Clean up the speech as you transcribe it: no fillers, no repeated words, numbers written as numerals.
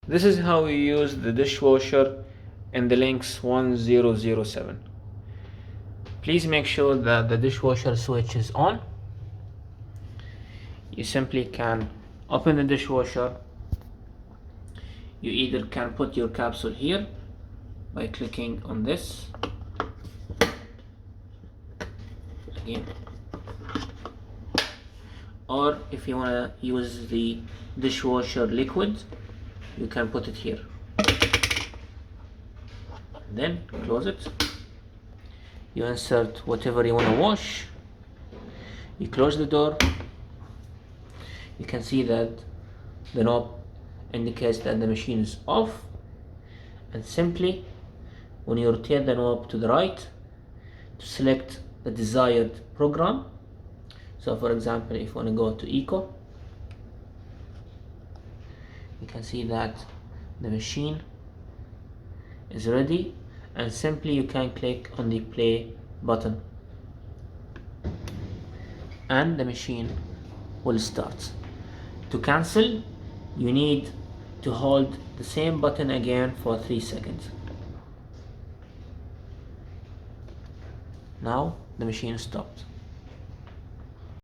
This is how we use the dishwasher in the Lynx 1007. Please make sure that the dishwasher switch is on. You simply can open the dishwasher. You either can put your capsule here by clicking on this again, or if you want to use the dishwasher liquid, you can put it here. Then close it. You insert whatever you want to wash. You close the door. You can see that the knob indicates that the machine is off, and simply when you rotate the knob to the right to select the desired program. So for example, if you want to go to Eco, you can see that the machine is ready, and simply you can click on the play button and the machine will start. To cancel, you need to hold the same button again for 3 seconds. Now the machine stopped.